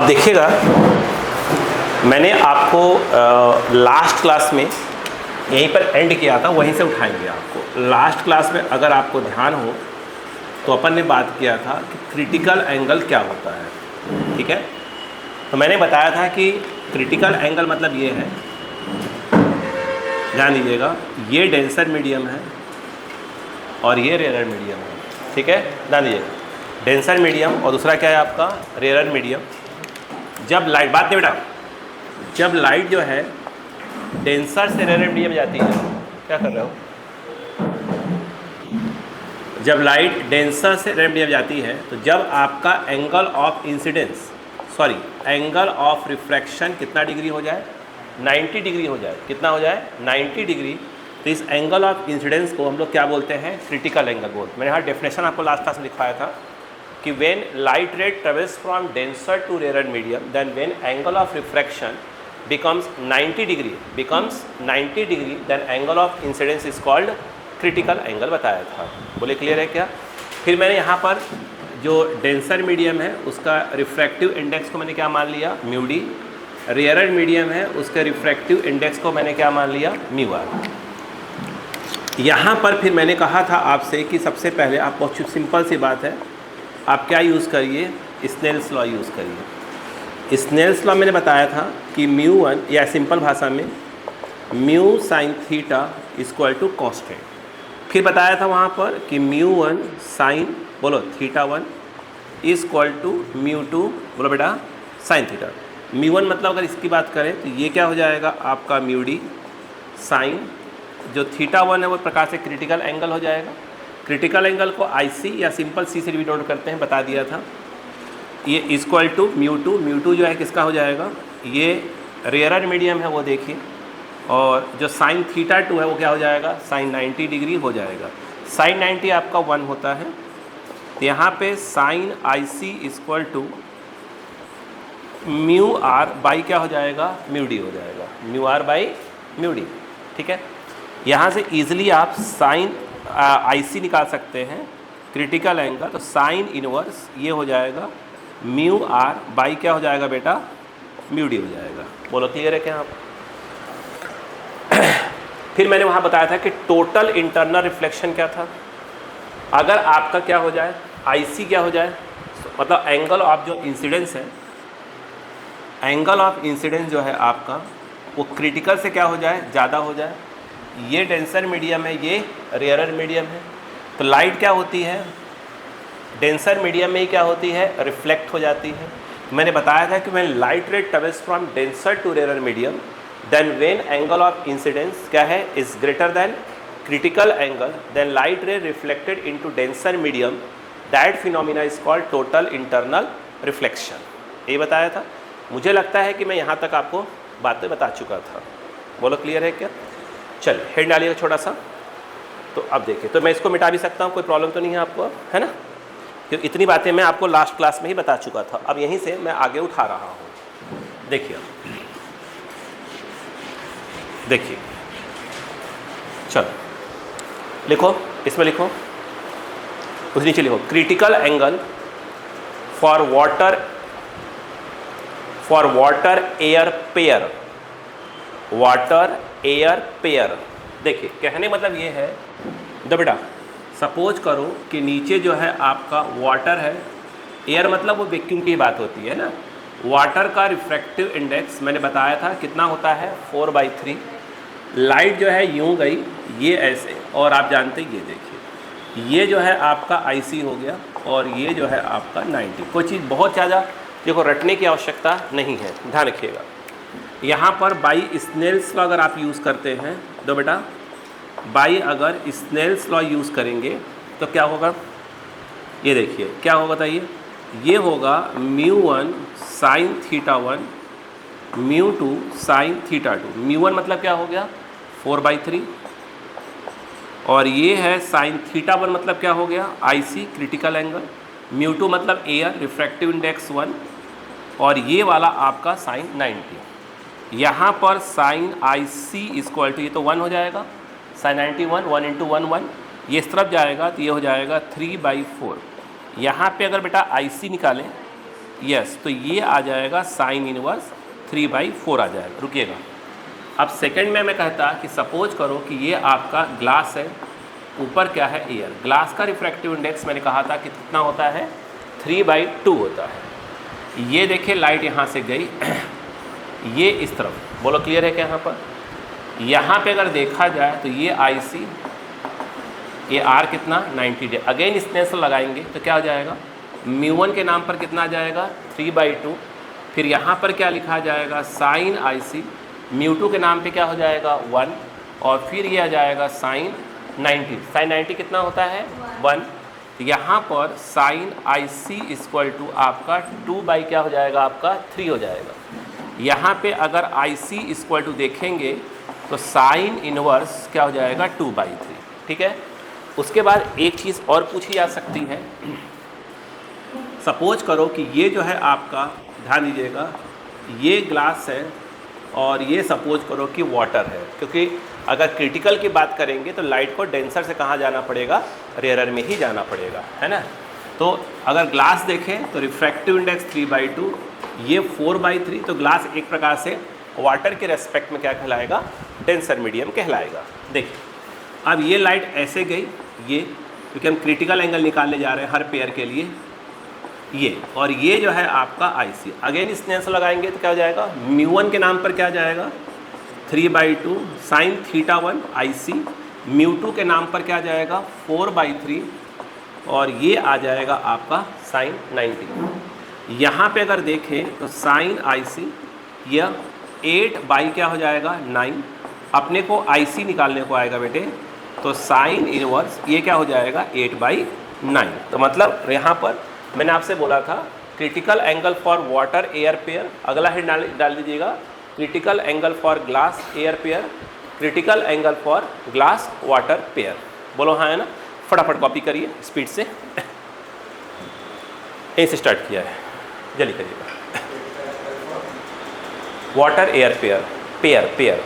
अब देखिएगा, मैंने आपको लास्ट क्लास में यहीं पर एंड किया था, वहीं से उठाएंगे आपको। लास्ट क्लास में अगर आपको ध्यान हो तो अपन ने बात किया था कि क्रिटिकल एंगल क्या होता है, ठीक है। तो मैंने बताया था कि क्रिटिकल एंगल मतलब ये है, ध्यान दीजिएगा, ये डेंसर मीडियम है और ये रेयर मीडियम है, ठीक है। ध्यान दीजिएगा, डेंसर मीडियम और दूसरा क्या है आपका रेयर मीडियम। जब लाइट, बात नहीं बेटा, जब लाइट जो है डेंसर से रेयर मीडियम जाती है, क्या कर रहे हो, जब लाइट डेंसर से रेयर मीडियम जाती है तो जब आपका angle of incidence, sorry angle of refraction कितना डिग्री हो जाए, 90 डिग्री हो जाए। कितना हो जाए, 90 डिग्री। तो इस एंगल ऑफ इंसिडेंस को हम लोग क्या बोलते हैं, क्रिटिकल एंगल बोलते हैं। मैंने यहाँ डेफिनेशन आपको लास्ट क्लास में लिखवाया था कि when light ray travels from denser to rare medium then when angle of refraction becomes 90 degree then angle of incidence is called critical angle बताया था। बोले क्लियर है क्या। फिर मैंने यहाँ पर जो डेंसर मीडियम है उसका रिफ्रैक्टिव इंडेक्स को मैंने क्या मान लिया, म्यू डी। रेयर मीडियम है उसके रिफ्रैक्टिव इंडेक्स को मैंने क्या मान लिया, म्यू आर। यहाँ पर फिर मैंने कहा था आपसे कि सबसे पहले आप, बहुत सिंपल सी बात है, आप क्या यूज़ करिए, स्नेल्स लॉ यूज़ करिए। स्नेल्स लॉ मैंने बताया था कि म्यू वन, या सिंपल भाषा में mu sine theta equal to constant. फिर बताया था वहाँ पर कि म्यू वन साइन, बोलो theta one equal to mu two, बोलो बेटा साइन थीटा। म्यू वन मतलब अगर इसकी बात करें तो ये क्या हो जाएगा आपका म्यू डी साइन, जो थीटा वन है वो प्रकार से क्रिटिकल एंगल हो जाएगा। क्रिटिकल एंगल को आई सी या सिंपल सी से भी नोट करते हैं, बता दिया था। ये इक्वल टू म्यू टू जो है किसका हो जाएगा, ये रेयर मीडियम है वो देखिए, और जो साइन थीटा टू है वो क्या हो जाएगा, साइन 90 डिग्री हो जाएगा। साइन 90 आपका 1 होता है, तो यहाँ पे sine i c equal to mu r by क्या हो जाएगा, म्यू डी हो जाएगा, mu r by mu d, ठीक है। यहाँ से ईजिली आप साइन आई सी निकाल सकते हैं क्रिटिकल एंगल, तो साइन इनवर्स ये हो जाएगा म्यू आर बाई क्या हो जाएगा बेटा, म्यू डी हो जाएगा। बोलो क्लियर है क्या आप। फिर मैंने वहाँ बताया था कि टोटल इंटरनल रिफ्लेक्शन क्या था। अगर आपका क्या हो जाए, आईसी क्या हो जाए, मतलब एंगल ऑफ जो इंसिडेंस है, एंगल ऑफ इंसिडेंस जो है आपका वो क्रिटिकल से क्या हो जाए, ज़्यादा हो जाए। ये डेंसर मीडियम है, ये रेयर मीडियम है, तो लाइट क्या होती है, डेंसर मीडियम में ही क्या होती है, रिफ्लेक्ट हो जाती है। मैंने बताया था कि when light ray travels from denser to rare medium then when angle of incidence क्या है, is greater than critical angle, then light ray reflected into denser medium, that phenomena is called total internal reflection. ये बताया था। मुझे लगता है कि मैं यहाँ तक आपको बातें बता चुका था। बोलो क्लियर है क्या। चलिए हेड डालिएगा छोटा सा। तो अब देखिए, तो मैं इसको मिटा भी सकता हूँ, कोई प्रॉब्लम तो नहीं है आपको, है ना, क्योंकि इतनी बातें मैं आपको लास्ट क्लास में ही बता चुका था। अब यहीं से मैं आगे उठा रहा हूँ। देखिए देखिए, चलो लिखो, इसमें लिखो, उस नीचे लिखो, critical angle for water air pair, water air pair. देखिए कहने मतलब ये है, दो बेटा, सपोज करो कि नीचे जो है आपका वाटर है, एयर मतलब वो वैक्यूम की बात होती है ना। वाटर का रिफ्रैक्टिव इंडेक्स मैंने बताया था कितना होता है, 4/3। लाइट जो है यूं गई, ये ऐसे, और आप जानते ये देखिए, ये जो है आपका आईसी हो गया और ये जो है आपका 90। कोई चीज़ बहुत ज़्यादा देखो रटने की आवश्यकता नहीं है, ध्यान रखिएगा। यहाँ पर बाई स्नेल्स लॉ अगर आप यूज़ करते हैं, दो बेटा, बाई अगर स्नेल्स लॉ यूज़ करेंगे तो क्या होगा, ये देखिए क्या होगा बताइए, ये होगा mu one sine theta one mu two sine theta two. Mu one मतलब क्या हो गया, 4/3, और ये है साइन थीटा वन मतलब क्या हो गया, IC critical angle. Mu two मतलब एयर रिफ्रैक्टिव इंडेक्स 1, और ये वाला आपका साइन 90। यहाँ पर sine i c equal to, ये तो 1 हो जाएगा, साइन 91, 1 × 1 1, ये इस तरफ जाएगा तो ये हो जाएगा 3/4। यहाँ पे अगर बेटा आई सी निकालें यस, तो ये आ जाएगा साइन इनवर्स 3/4 आ जाएगा। रुकिएगा, अब सेकंड में मैं कहता कि सपोज करो कि ये आपका ग्लास है, ऊपर क्या है, एयर। ग्लास का रिफ्रैक्टिव इंडेक्स मैंने कहा था कि कितना होता है, 3/2 होता है। ये देखिए लाइट यहाँ से गई ये इस तरफ, बोलो क्लियर है क्या? यहाँ पे अगर देखा जाए तो ये IC, ये R कितना 90 डे, अगेन स्टेंसिल लगाएंगे तो क्या हो जाएगा, μ1 के नाम पर कितना आ जाएगा 3/2, फिर यहाँ पर क्या लिखा जाएगा साइन IC, μ2 के नाम पे क्या हो जाएगा 1, और फिर ये आ जाएगा साइन 90। साइन 90 कितना होता है 1, तो यहाँ पर साइन IC इक्वल टू आपका 2 क्या हो जाएगा, आपका 3 हो जाएगा। यहाँ पे अगर IC इक्वल टू देखेंगे तो साइन इनवर्स क्या हो जाएगा 2/3, ठीक है। उसके बाद एक चीज़ और पूछी जा सकती है, सपोज करो कि ये जो है आपका, ध्यान दीजिएगा, ये ग्लास है और ये सपोज करो कि वाटर है, क्योंकि अगर क्रिटिकल की बात करेंगे तो लाइट को डेंसर से कहाँ जाना पड़ेगा, रेयरर में ही जाना पड़ेगा, है ना। तो अगर ग्लास देखें तो रिफ्रैक्टिव इंडेक्स 3/2, ये 4/3, तो ग्लास एक प्रकार से वाटर के रेस्पेक्ट में क्या कहलाएगा, डेंसर मीडियम कहलाएगा। देखिए अब ये लाइट ऐसे गई, ये क्योंकि हम क्रिटिकल एंगल निकालने जा रहे हैं हर पेयर के लिए, ये और ये जो है आपका IC, अगेन स्नेंस लगाएंगे तो क्या हो जाएगा, μ1 के नाम पर क्या जाएगा 3/2 साइन θ1 IC, μ2 के नाम पर क्या जाएगा 4/3, और ये आ जाएगा आपका साइन 90। यहाँ पे अगर देखें तो साइन IC यह 8 क्या हो जाएगा 9, अपने को IC निकालने को आएगा बेटे, तो साइन इनवर्स ये क्या हो जाएगा 8/9। तो मतलब यहाँ पर मैंने आपसे बोला था critical angle for water air pair, अगला हेड डाल दीजिएगा, critical angle for glass air pair, critical angle for glass water pair. बोलो हाँ है ना, फटाफट कॉपी करिए स्पीड से, यहीं से स्टार्ट किया है, जल्दी करिएगा। वाटर एयर पेयर, पेयर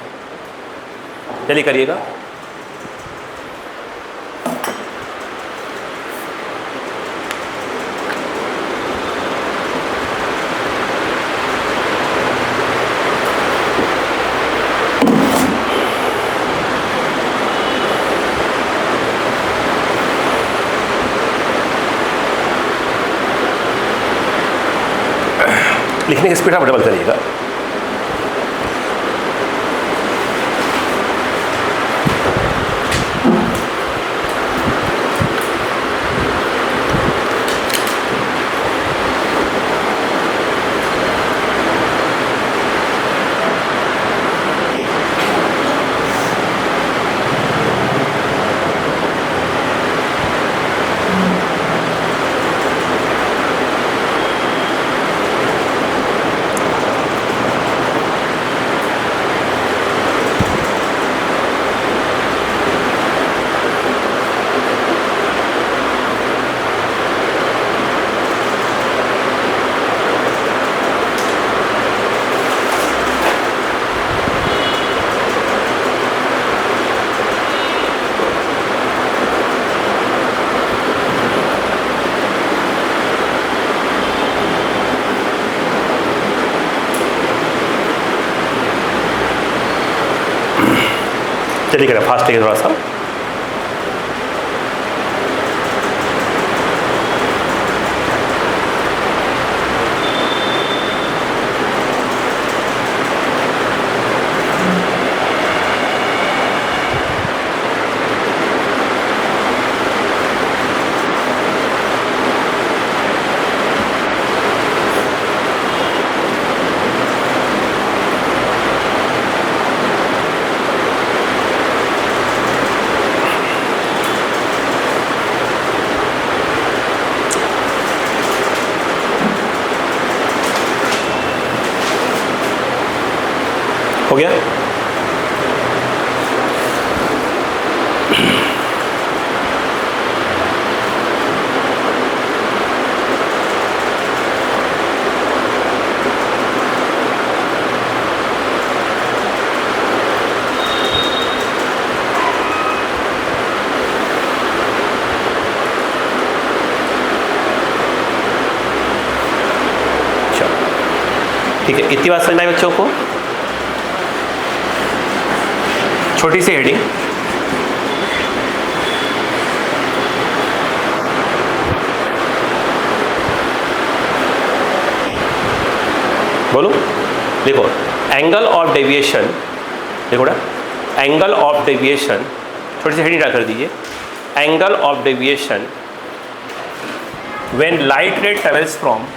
जल्दी करिएगा। लिखने की स्पीड आप डबल करिएगा। चलिए करें फास्ट है थोड़ा सा। ठीक है, इतनी बात समझ में आई बच्चों को? छोटी सी हेडिंग, बोलो। देखो एंगल ऑफ डेविएशन, देखो ना एंगल ऑफ डेविएशन, थोड़ी सी हेडिंग ड्रा कर दीजिए। Angle of deviation when light ray travels from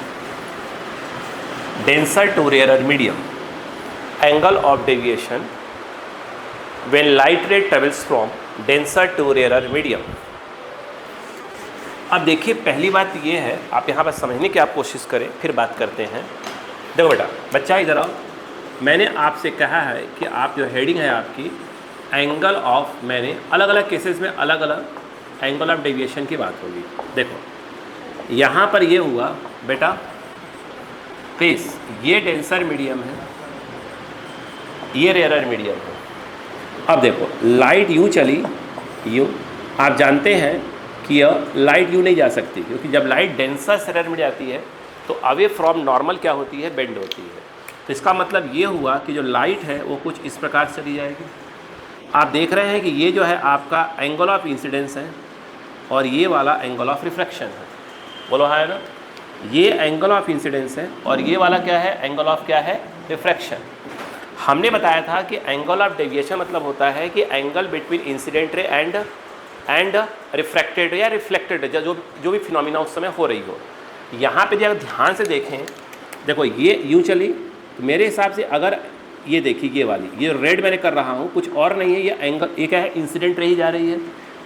denser to rarer medium. Angle of deviation when light ray travels from denser to rarer medium. अब देखिए पहली बात ये है, आप यहाँ पर समझने की आप कोशिश करें, फिर बात करते हैं। देखो बेटा, बच्चा इधर आओ। मैंने आपसे कहा है कि आप जो हेडिंग है आपकी एंगल ऑफ, मैंने अलग अलग केसेस में अलग अलग एंगल ऑफ डेविएशन की बात होगी। देखो यहाँ पर ये हुआ बेटा प्लीज़, ये डेंसर मीडियम है, ये रेयरर मीडियम है। अब देखो लाइट यूँ चली, यूँ, आप जानते हैं कि यह लाइट यूँ नहीं जा सकती, क्योंकि जब लाइट डेंसर से रेयरर में जाती है तो अवे फ्रॉम नॉर्मल क्या होती है, बेंड होती है। तो इसका मतलब ये हुआ कि जो लाइट है वो कुछ इस प्रकार से चली जाएगी। आप देख रहे हैं कि ये जो है आपका एंगल ऑफ इंसिडेंस है और ये वाला एंगल ऑफ रिफ्रैक्शन है। बोलो हाँ है ना, ये एंगल ऑफ इंसिडेंस है और ये वाला क्या है, एंगल ऑफ क्या है, रिफ्रैक्शन। हमने बताया था कि एंगल ऑफ डेविएशन मतलब होता है कि angle between incident ray and refracted या रिफ्लेक्टेड, जो भी फिनोमिना उस समय हो रही हो। यहाँ पे जब ध्यान से देखें, देखो ये यूँ चली, तो मेरे हिसाब से अगर ये देखिए ये वाली, ये रेड मैंने कर रहा हूँ, कुछ और नहीं है, ये एंगल ये क्या है, इंसिडेंट रही जा रही है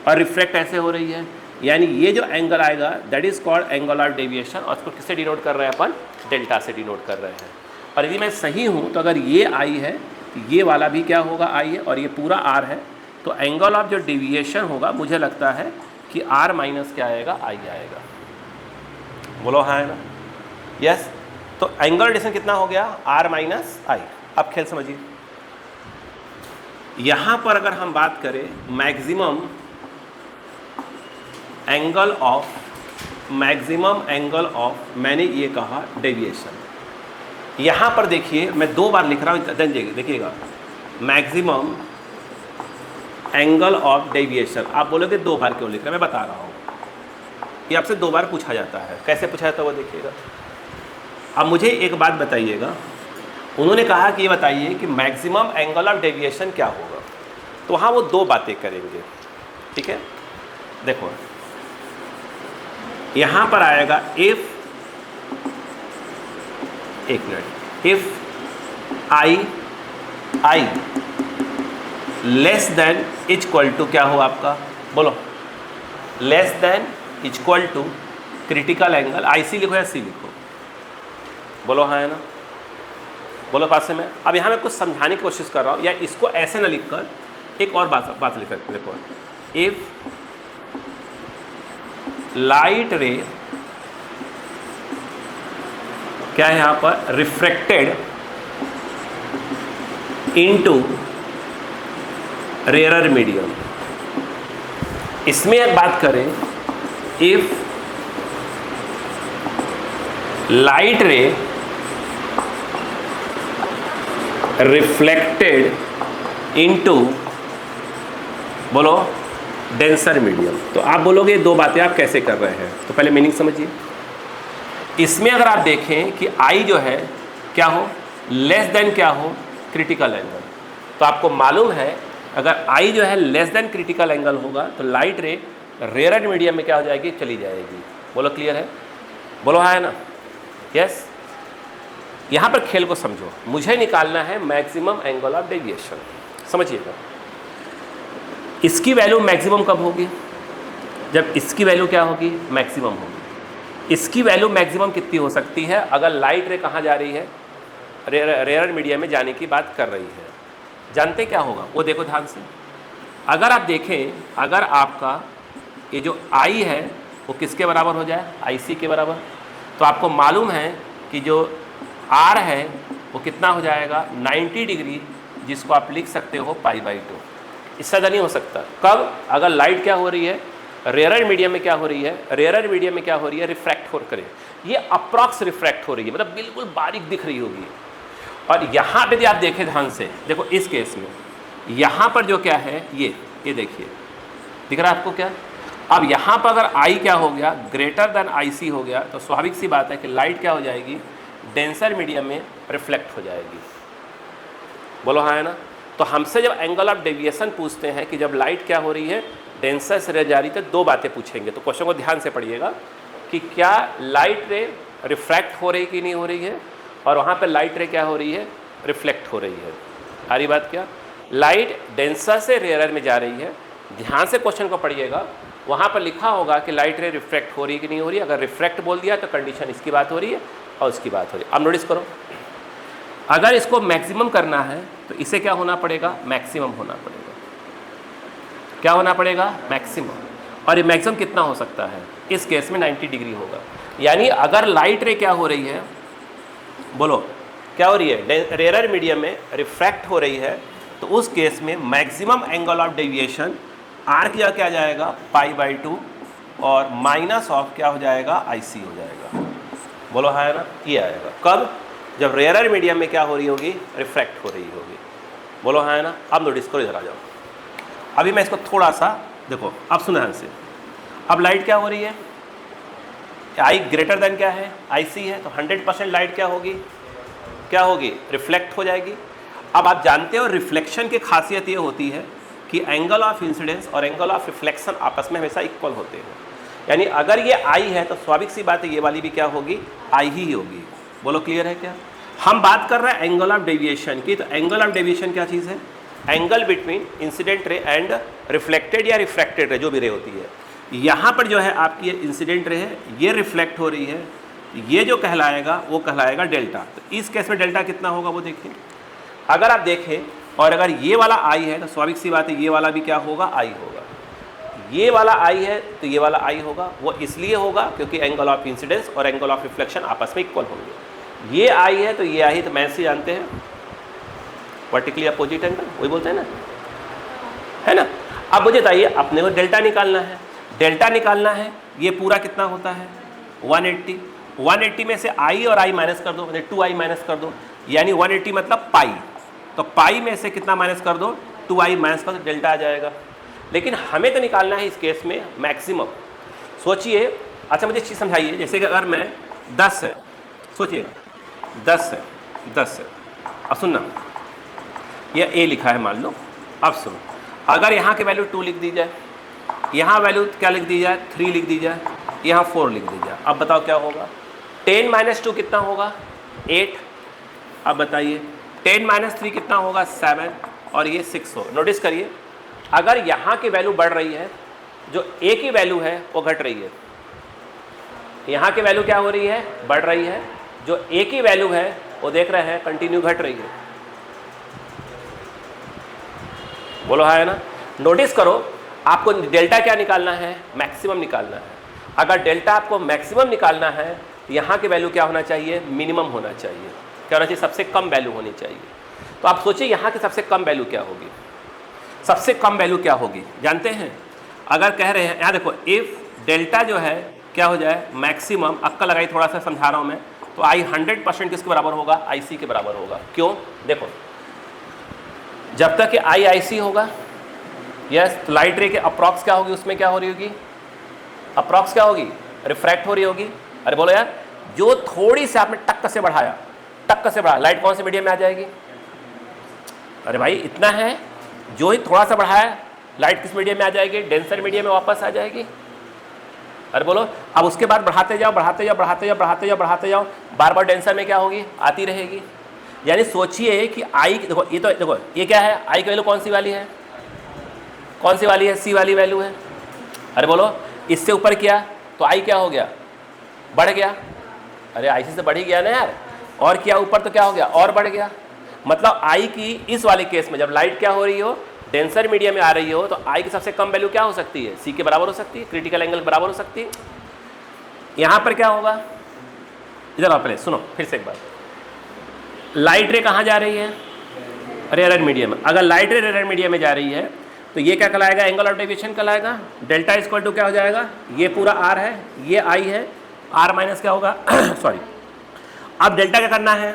और रिफ्लेक्ट ऐसे हो रही है, यानी ये जो एंगल आएगा that is called angle of deviation. और उसको किससे डिनोट कर रहे हैं अपन, डेल्टा से डिनोट कर रहे हैं। और यदि मैं सही हूँ तो अगर ये आई है तो ये वाला भी क्या होगा, आई है, और ये पूरा आर है, तो एंगल ऑफ जो डेविएशन होगा मुझे लगता है कि आर माइनस क्या आएगा, आई आएगा। बोलो हाँ है ना, यस। तो एंगल डिस्टेंस कितना हो गया, आर माइनस आई। अब खेल समझिए, यहाँ पर अगर हम बात करें मैक्सिमम एंगल ऑफ, मैंने ये कहा डेविएशन। यहाँ पर देखिए मैं 2 बार लिख रहा हूँ, देखिएगा मैक्सिमम एंगल ऑफ डेविएशन। आप बोलोगे 2 बार क्यों लिख रहे हैं, मैं बता रहा हूँ। ये आपसे 2 बार पूछा जाता है, कैसे पूछा जाता है वो देखिएगा। अब मुझे एक बात बताइएगा, उन्होंने कहा कि ये बताइए कि मैक्सिमम एंगल ऑफ डेविएशन क्या होगा, तो वहाँ वो 2 बातें करेंगे, ठीक है। देखो यहाँ पर आएगा इफ, एक minute, if i less than equal to क्या हो आपका, बोलो, less than equal to critical angle, IC लिखो या C लिखो, बोलो हाँ है ना, बोलो पास से मैं। अब यहाँ मैं कुछ समझाने की कोशिश कर रहा हूँ, या इसको ऐसे ना लिखकर एक और बात लिख सकते, देखो इफ लाइट रे क्या है यहाँ पर, रिफ्रैक्टेड इनटू रेयरर मीडियम। इसमें एक बात करें, if light ray reflected into, बोलो, डेंसर मीडियम, तो आप बोलोगे 2 बातें आप कैसे कर रहे हैं, तो पहले मीनिंग समझिए। इसमें अगर आप देखें कि आई जो है क्या हो, लेस देन क्या हो, क्रिटिकल एंगल, तो आपको मालूम है अगर आई जो है लेस देन क्रिटिकल एंगल होगा तो लाइट रे रेयरर मीडियम में क्या हो जाएगी, चली जाएगी। बोलो क्लियर है, बोलो हाँ है ना, यस। यहाँ पर खेल को समझो, मुझे निकालना है मैक्सिमम एंगल ऑफ डेविएशन। समझिएगा, इसकी वैल्यू मैक्सिमम कब होगी, जब इसकी वैल्यू क्या होगी, मैक्सिमम होगी। इसकी वैल्यू मैक्सिमम कितनी हो सकती है, अगर लाइट रे कहाँ जा रही है, रेयरर मीडियम में जाने की बात कर रही है। जानते क्या होगा वो देखो ध्यान से, अगर आप देखें, अगर आपका ये जो आई है वो किसके बराबर हो जाए, IC के बराबर, तो आपको मालूम है कि जो R है वो कितना हो जाएगा, 90 डिग्री, जिसको आप लिख सकते हो π/2। इससे ज़्यादा नहीं हो सकता। कब, अगर लाइट क्या हो रही है, रेयरर मीडियम में क्या हो रही है, रेयरर मीडियम में क्या हो रही है, रिफ्रैक्ट हो करे, ये अप्रॉक्स रिफ्रैक्ट हो रही है, मतलब बिल्कुल बारीक दिख रही होगी। और यहाँ पे यदि आप देखें ध्यान से, देखो इस केस में यहाँ पर जो क्या है ये देखिए, दिख रहा है आपको क्या? अब यहाँ पर अगर I क्या हो गया, ग्रेटर देन IC हो गया, तो स्वाभाविक सी बात है कि लाइट क्या हो जाएगी, डेंसर मीडियम में रिफ्लेक्ट हो जाएगी। बोलो हाँ है ना? तो हमसे जब एंगल ऑफ डेविएशन पूछते हैं कि जब लाइट क्या हो रही है, डेंसर से जा रही, तो दो बातें पूछेंगे। तो क्वेश्चन को ध्यान से पढ़िएगा कि क्या लाइट रे रिफ्रैक्ट हो रही कि नहीं हो रही है, और वहाँ पे लाइट रे क्या हो रही है, रिफ्लेक्ट हो रही है। सारी बात क्या, लाइट डेंसर से रेयर में जा रही है। ध्यान से क्वेश्चन को पढ़िएगा, वहाँ पर लिखा होगा कि लाइट रे रिफ्रैक्ट हो रही कि नहीं हो रही। अगर रिफ्रैक्ट बोल दिया तो कंडीशन इसकी बात हो रही है और उसकी बात हो रही है। अब नोटिस करो, अगर इसको मैक्सिमम करना है तो इसे क्या होना पड़ेगा, मैक्सिमम होना पड़ेगा। क्या होना पड़ेगा, मैक्सिमम। और ये मैक्सिमम कितना हो सकता है, इस केस में 90 डिग्री होगा। यानी अगर लाइट रे क्या हो रही है, बोलो क्या हो रही है, रेयर मीडियम में रिफ्रैक्ट हो रही है, तो उस केस में maximum angle of deviation r की क्या जाएगा, π/2 और माइनस ऑफ क्या हो जाएगा, IC हो जाएगा। बोलो हाँ है ना? ये आएगा कब, जब रेयर मीडियम में क्या हो रही होगी, रिफ्रैक्ट हो रही होगी। बोलो हाँ है ना? अब नोटिस करो, इधर आ जाओ। अभी मैं इसको थोड़ा सा देखो, अब सुनो ध्यान से। अब लाइट क्या हो रही है, I ग्रेटर देन क्या है, IC है, तो 100% लाइट क्या होगी, रिफ्लेक्ट हो जाएगी। अब आप जानते हो रिफ्लेक्शन की खासियत ये होती है कि एंगल ऑफ इंसिडेंस और एंगल ऑफ रिफ्लेक्शन आपस में हमेशा इक्वल होते हैं। यानी अगर ये I है तो स्वाभाविक सी बात है ये वाली भी क्या होगी, I ही होगी। बोलो क्लियर है क्या? हम बात कर रहे हैं एंगल ऑफ डेविएशन की, तो एंगल ऑफ डेविएशन क्या चीज़ है, angle between incident ray and reflected या रिफ्रैक्टेड रे, जो भी रे होती है। यहाँ पर जो है आपकी ये इंसिडेंट रे है, ये रिफ्लेक्ट हो रही है, ये जो कहलाएगा वो कहलाएगा डेल्टा। तो इस केस में डेल्टा कितना होगा वो देखिए। अगर आप देखें और अगर ये वाला I है तो स्वाभाविक सी बात है ये वाला भी क्या होगा, I होगा। ये वाला I है तो ये वाला I होगा। वो इसलिए होगा क्योंकि एंगल ऑफ इंसिडेंस और एंगल ऑफ रिफ्लेक्शन आपस में इक्वल होंगे। ये I है तो ये I, तो मैथ से जानते हैं वर्टिकली अपोजिट एंगल, वही बोलते हैं ना, है ना। अब मुझे बताइए, अपने को डेल्टा निकालना है। डेल्टा निकालना है, ये पूरा कितना होता है, 180। 180 में से I और I माइनस कर दो, 2I माइनस कर दो, यानी 180 मतलब पाई। तो पाई में से कितना माइनस कर दो, 2I माइनस कर दो, डेल्टा आ जाएगा। लेकिन हमें तो निकालना है इस केस में मैक्सिमम। सोचिए, अच्छा मुझे चीज़ समझाइए, जैसे कि अगर मैं 10 है, सोचिए 10 है, अब सुनना, यह A लिखा है मान लो। अब सुनो, अगर यहाँ की वैल्यू 2 लिख दी जाए, यहाँ वैल्यू क्या लिख दी जाए, 3 लिख दी जाए, यहाँ 4 लिख दी जाए, अब बताओ क्या होगा। 10 - 2 कितना होगा, 8। अब बताइए 10 - 3 कितना होगा, 7, और ये 6 हो। नोटिस करिए, अगर यहाँ की वैल्यू बढ़ रही है, जो A की वैल्यू है वो घट रही है। यहाँ की वैल्यू क्या हो रही है, बढ़ रही है। जो A की वैल्यू है वो देख रहे हैं कंटिन्यू घट रही है। बोलो हाँ है ना। नोटिस करो, आपको डेल्टा क्या निकालना है, मैक्सिमम निकालना है। अगर डेल्टा आपको मैक्सिमम निकालना है, यहाँ की वैल्यू क्या होना चाहिए, मिनिमम होना चाहिए। क्या होना चाहिए, सबसे कम वैल्यू होनी चाहिए। तो आप सोचिए यहाँ की सबसे कम वैल्यू क्या होगी, सबसे कम वैल्यू क्या होगी जानते हैं। अगर कह रहे हैं, यहाँ देखो, इफ़ डेल्टा जो है क्या हो जाए, मैक्सिमम, अक्का लगाई, थोड़ा सा समझा रहा हूँ मैं, तो I 100% किसके बराबर होगा, IC के बराबर होगा। क्यों, देखो, जब तक कि I IC होगा, यस, तो लाइट रे के अप्रॉक्स क्या होगी, उसमें क्या हो रही होगी, अप्रॉक्स क्या होगी, रिफ्रैक्ट हो रही होगी। अरे बोलो यार, जो थोड़ी सी आपने टक्कर से बढ़ाया, टक्कर से बढ़ाया, लाइट कौन से मीडियम में आ जाएगी। अरे भाई इतना है, जो ही थोड़ा सा बढ़ाया, लाइट किस मीडियम में आ जाएगी, डेंसर मीडियम में वापस आ जाएगी। अरे बोलो, अब उसके बाद बढ़ाते जाओ, बढ़ाते जाओ, बढ़ाते जाओ, बढ़ाते जाओ, बढ़ाते जाओ, बार बार डेंसर में क्या होगी, आती रहेगी। यानी सोचिए कि I, देखो ये तो, देखो ये क्या है, I की वैल्यू कौन सी वाली है, कौन सी वाली है, C वाली वैल्यू है। अरे बोलो, इससे ऊपर किया तो I क्या हो गया, बढ़ गया। अरे IC से बढ़ ही गया ना यार, और किया ऊपर तो क्या हो गया, और बढ़ गया। मतलब I की इस वाले केस में जब लाइट क्या हो रही हो, डेंसर मीडियम में आ रही हो, तो I की सबसे कम वैल्यू क्या हो सकती है, C के बराबर हो सकती है, क्रिटिकल एंगल के बराबर हो सकती है। यहाँ पर क्या होगा, इधर आओ पहले सुनो फिर से एक बार, लाइट रे कहाँ जा रही है, रेयर मीडियम में। अगर लाइट रे रेयर मीडियम में जा रही है तो ये क्या कहलाएगा, एंगल ऑफ डेविएशन कहलाएगा। डेल्टा इक्वल टू क्या हो जाएगा, ये पूरा R है, ये I है, R माइनस क्या होगा सॉरी। अब डेल्टा क्या करना है,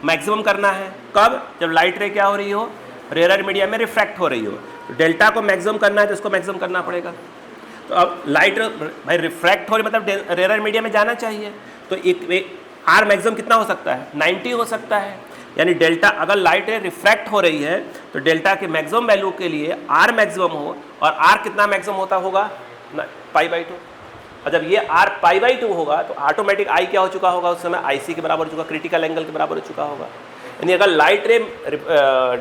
मैक्सिमम करना है। कब? जब लाइट रे क्या हो रही हो, रेयर मीडियम में रिफ्रैक्ट हो रही हो। तो डेल्टा को मैक्सिमम करना है तो इसको मैक्सिमम करना पड़ेगा। तो अब लाइट भाई रिफ्रैक्ट हो रही मतलब रेयर मीडियम में जाना चाहिए, तो एक आर मैक्सिमम कितना हो सकता है, 90 हो सकता है। यानी डेल्टा, अगर लाइट रे रिफ्रैक्ट हो रही है तो डेल्टा के मैक्सिमम वैल्यू के लिए आर मैक्सिमम हो, और आर कितना मैक्सिमम होता होगा, π/2। और जब ये आर π/2 होगा तो ऑटोमेटिक आई क्या हो चुका होगा उस समय, IC के बराबर हो चुका, क्रिटिकल एंगल के बराबर हो चुका होगा। यानी अगर लाइट रे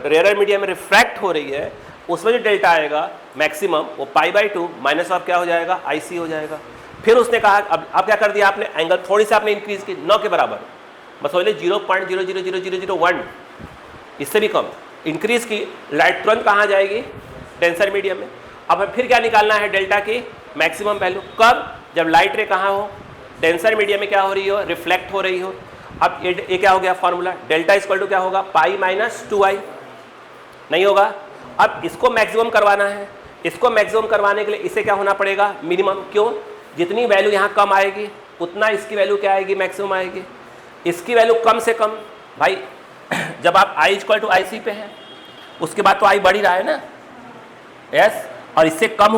रेयर मीडियम में रिफ्रैक्ट हो रही है, उसमें जो डेल्टा आएगा मैक्सिमम वो π/2 माइनस ऑफ क्या हो जाएगा, IC हो जाएगा। फिर उसने कहा अब क्या कर दिया आपने, एंगल थोड़ी सी आपने इंक्रीज की 9 के बराबर, बस समझ लीजिए 0.0000001, इससे भी कम इंक्रीज की, लाइट तुरंत कहाँ जाएगी, डेंसर मीडियम में। अब फिर क्या निकालना है, डेल्टा की मैक्सिमम वैल्यू। कब? जब लाइट रे कहाँ हो, डेंसर मीडियम में क्या हो रही हो, रिफ्लेक्ट हो रही हो। अब ये क्या हो गया फॉर्मूला, डेल्टा इक्वल टू क्या होगा, π-2i, नहीं होगा। अब इसको मैक्सिमम करवाना है, इसको मैक्सिमम करवाने के लिए इसे क्या होना पड़ेगा, मिनिमम। क्यों? जितनी वैल्यू यहाँ कम आएगी उतना इसकी वैल्यू क्या आएगी, मैक्सिमम आएगी। इसकी वैल्यू कम से कम, भाई जब आप i इक्वल टू IC पे है उसके बाद तो i बढ़ ही रहा है ना, यस। और इससे कम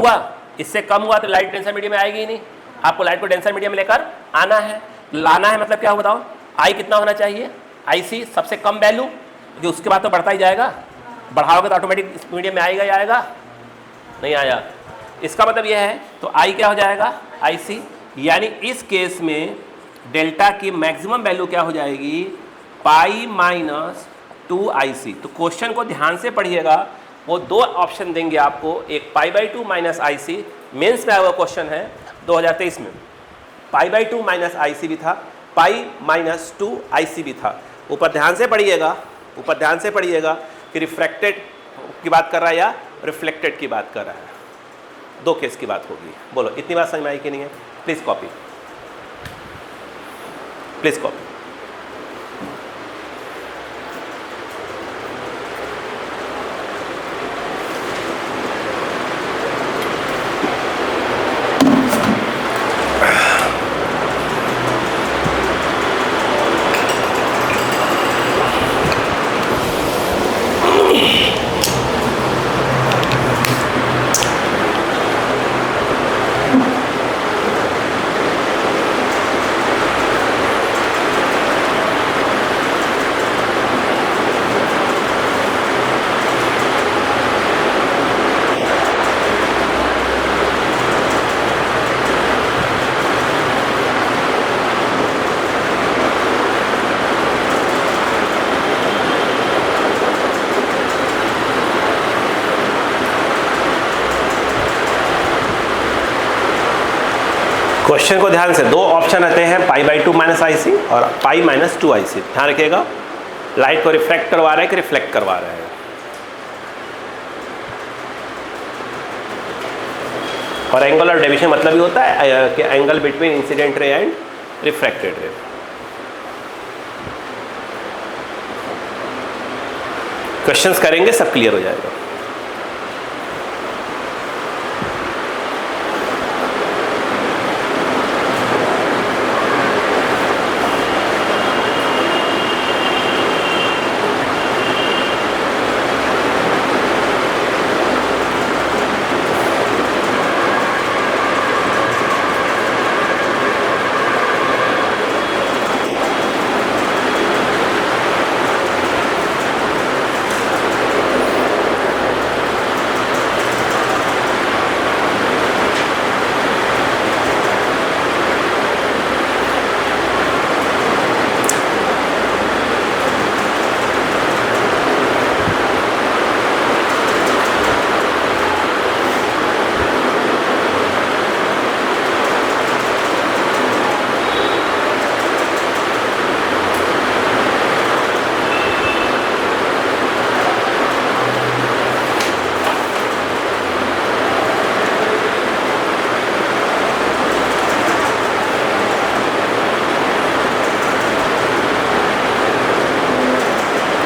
हुआ तो लाइट डेंसर मीडियम में आएगी ही नहीं। आपको लाइट को डेंसर मीडियम में लेकर आना है, लाना है, मतलब क्या हो बताओ, i कितना होना चाहिए, IC सबसे कम वैल्यू, जो उसके बाद तो बढ़ता ही जाएगा। बढ़ाओगे तो ऑटोमेटिक इस मीडियम में आएगा या आएगा नहीं आया। इसका मतलब यह है, तो I क्या हो जाएगा, IC। यानी इस केस में डेल्टा की मैक्सिमम वैल्यू क्या हो जाएगी, π-2IC। तो क्वेश्चन को ध्यान से पढ़िएगा, वो दो ऑप्शन देंगे आपको, एक π/2 माइनस IC, मेंस में आया हुआ क्वेश्चन है 2023 में, π/2 माइनस IC भी था, π-2IC भी था। ऊपर ध्यान से पढ़िएगा कि रिफ्रैक्टेड की बात कर रहा है या रिफ्लेक्टेड की बात कर रहा है, दो केस की बात होगी। बोलो, इतनी बात समझ में आई कि नहीं है? Please copy. क्वेश्चन को ध्यान से, दो ऑप्शन आते हैं, π/2 माइनस IC और π-2IC। ध्यान रखिएगा, लाइट को रिफ्लेक्ट करवा रहे हैं कि रिफ्लेक्ट करवा रहे हैं। और एंगल ऑफ डेविएशन मतलब ही होता है कि angle between incident ray and refracted रे। क्वेश्चंस करेंगे, सब क्लियर हो जाएगा।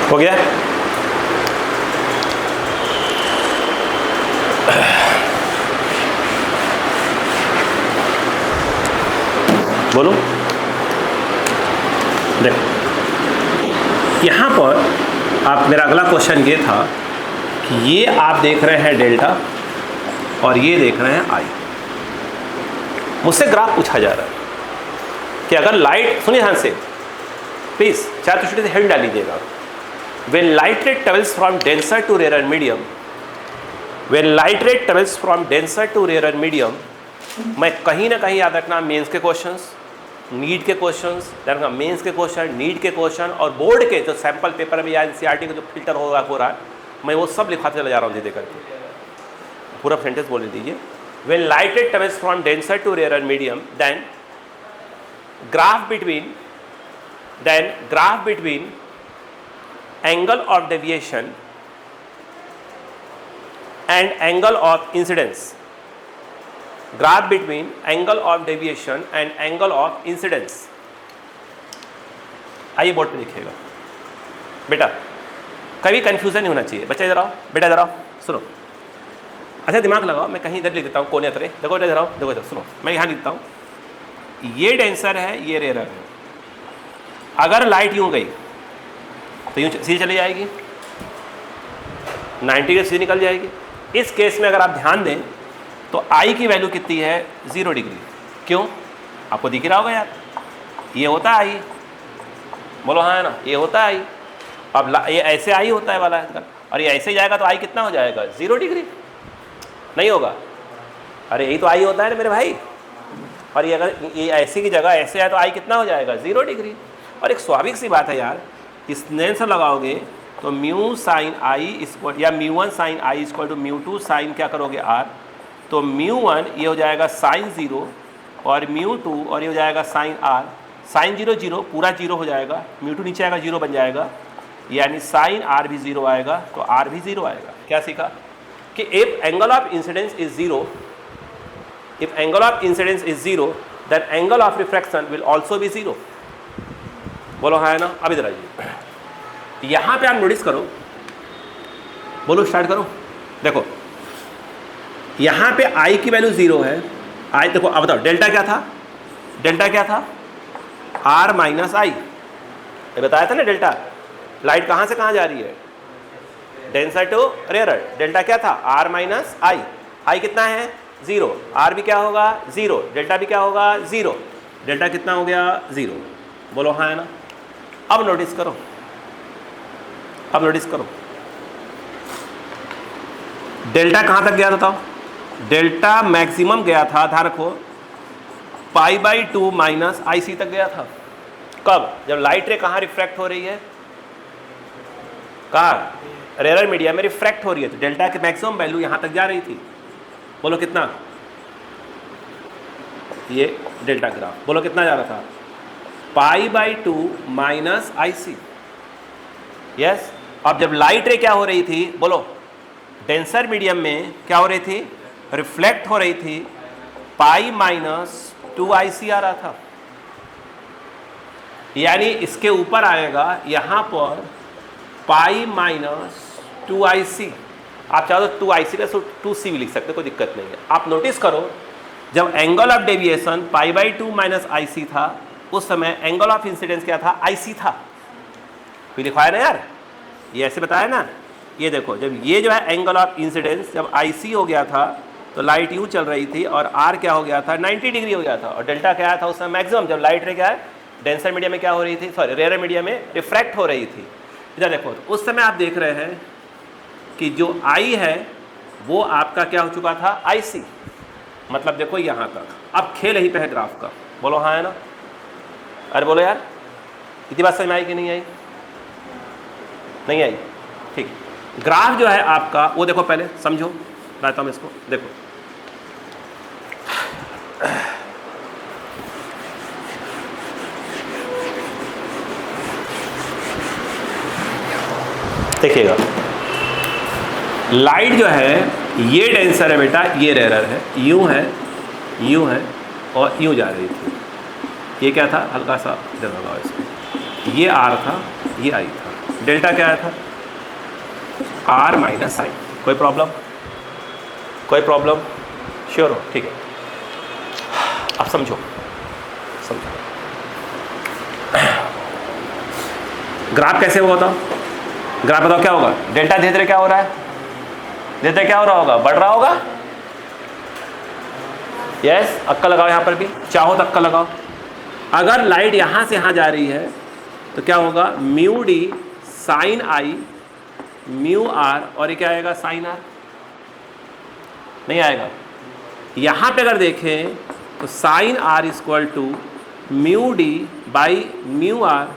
हो गया? बोलो, देखो यहाँ पर आप, मेरा अगला क्वेश्चन ये था कि ये आप देख रहे हैं डेल्टा और ये देख रहे हैं आई। मुझसे ग्राफ पूछा जा रहा है कि अगर लाइट, सुनिए ध्यान से प्लीज, चाहे तो छोटे से हेड डाल लीजिएगा। When light ray travels from denser to rarer medium, when light ray travels from denser to rarer medium, मैं कहीं ना कहीं याद रखना मेंस के क्वेश्चंस, नीट के क्वेश्चंस, याद रखना मेंस के क्वेश्चन, नीट के क्वेश्चन और बोर्ड के जो सैंपल पेपर में या एनसीईआरटी का जो फिल्टर हो रहा है, मैं वो सब लिखाते चला जा रहा हूँ धीरे करके। पूरा सेंटेंस बोल दीजिए। When light ray travels from denser to rarer medium, then graph between angle of deviation and angle of incidence, graph between angle of deviation and angle of incidence। आइए बोर्ड पे लिखिएगा बेटा, कभी कंफ्यूजन नहीं होना चाहिए। बच्चा इधर आओ, बेटा इधर आओ, सुनो, अच्छा दिमाग लगाओ, मैं कहीं इधर लिख देता हूँ कोने तरह, देखो इधर आओ, देखो इधर सुनो, मैं यहाँ लिखता हूँ, ये डेंसर है, ये रेयर है। अगर लाइट यूँ गई तो यूँ सीधी चली जाएगी, 90 के सीधी निकल जाएगी। इस केस में अगर आप ध्यान दें तो आई की वैल्यू कितनी है, 0 डिग्री। क्यों? आपको दिख रहा होगा यार, ये होता है आई, बोलो हाँ है ना, ये होता है आई। अब ये ऐसे आई होता है वाला है, और ये ऐसे जाएगा तो आई कितना हो जाएगा, 0 डिग्री नहीं होगा। अरे यही तो आई होता है ना मेरे भाई, और ये अगर ये ऐसे की जगह ऐसे है तो आई कितना हो जाएगा, 0 डिग्री। और एक स्वाभाविक सी बात है यार, इस आंसर लगाओगे तो म्यू साइन आई इक्वल या म्यू1 साइन आई इक्वल टू म्यू2 साइन क्या करोगे आर, तो म्यू1 ये हो जाएगा साइन 0 और म्यू2 और ये हो जाएगा साइन आर। साइन 0 0 पूरा 0 हो जाएगा, म्यू2 नीचे आएगा 0 बन जाएगा, यानी साइन आर भी 0 आएगा तो आर भी 0 आएगा। क्या सीखा कि if angle of incidence is 0, if angle of incidence is 0 then angle of refraction will also be 0। बोलो हाँ है ना। अब इधर आइए, यहाँ पे आप नोटिस करो, बोलो स्टार्ट करो। देखो यहाँ पे आई की वैल्यू 0 है, आई देखो, अब बताओ डेल्टा क्या था, डेल्टा क्या था, आर माइनस आई। ये बताया था ना डेल्टा, लाइट कहाँ से कहाँ जा रही है, डेंसर टू रेयरर। डेल्टा क्या था, आर माइनस आई। आई कितना है, 0, आर भी क्या होगा 0, डेल्टा भी क्या होगा 0, डेल्टा कितना हो गया 0। बोलो हाँ है ना। अब नोटिस करो, अब नोटिस करो डेल्टा कहाँ तक गया बताओ, डेल्टा मैक्सिमम गया था, ध्यान रखो, π/2 माइनस IC तक गया था। कब, जब लाइट रे कहाँ रिफ्रैक्ट हो रही है, कहाँ, रेयर मीडिया में रिफ्रैक्ट हो रही है, तो डेल्टा की मैक्सिमम वैल्यू यहाँ तक जा रही थी। बोलो कितना, ये डेल्टा ग्राफ, बोलो कितना जा रहा था, π/2 माइनस IC। यस। अब जब लाइट रे क्या हो रही थी, बोलो डेंसर मीडियम में क्या हो रही थी, रिफ्लेक्ट हो रही थी, पाई माइनस 2IC आ रहा था, यानी इसके ऊपर आएगा यहाँ पर पाई माइनस 2IC। आप चाहो तो 2IC का 2C भी लिख सकते, कोई दिक्कत नहीं है। आप नोटिस करो, जब angle of deviation π/2 minus IC था, उस समय एंगल ऑफ इंसिडेंस क्या था, IC था। कोई लिखवाया ना यार, ये ऐसे बताया ना। ये देखो, जब ये जो है एंगल ऑफ इंसिडेंस जब IC हो गया था तो लाइट यूँ चल रही थी और R क्या हो गया था, 90 डिग्री हो गया था, और डेल्टा क्या आया था उस समय मैक्सिमम, जब लाइट रे क्या है डेंसर मीडिया में क्या हो रही थी, सॉरी रेयर मीडिया में रिफ्रैक्ट हो रही थी। इधर देखो, तो उस समय आप देख रहे हैं कि जो I है वो आपका क्या हो चुका था, IC। मतलब देखो यहाँ तक। अब खेल यहीं पे है ग्राफ का। बोलो हाँ है ना। अरे बोलो यार, इतनी बात समझ में आई कि नहीं आई, नहीं आई, ठीक। ग्राफ जो है आपका वो देखो, पहले समझो, बताता हूँ इसको। देखो देखिएगा, लाइट जो है ये डेंसर है बेटा, ये रेयर है, यूँ है, यूँ है और यूँ जा रही थी। ये क्या था, हल्का सा इधर लगाओ इसको, ये R था, ये I था। डेल्टा क्या आया था, R माइनस I। कोई प्रॉब्लम, कोई प्रॉब्लम, श्योर हो, ठीक है। अब समझो, समझो ग्राफ कैसे होगा बताओ, ग्राफ बताओ क्या होगा, डेल्टा धीरे धीरे क्या हो रहा है, धीरे धीरे क्या हो रहा होगा, बढ़ रहा होगा। यस, अक्का लगाओ यहाँ पर भी, चाहो तो अक्का लगाओ। अगर लाइट यहाँ से यहाँ जा रही है तो क्या होगा, mu d sine i mu r, और ये क्या आएगा, साइन आर, नहीं आएगा। यहाँ पे अगर देखें तो sine r equal to mu d by mu r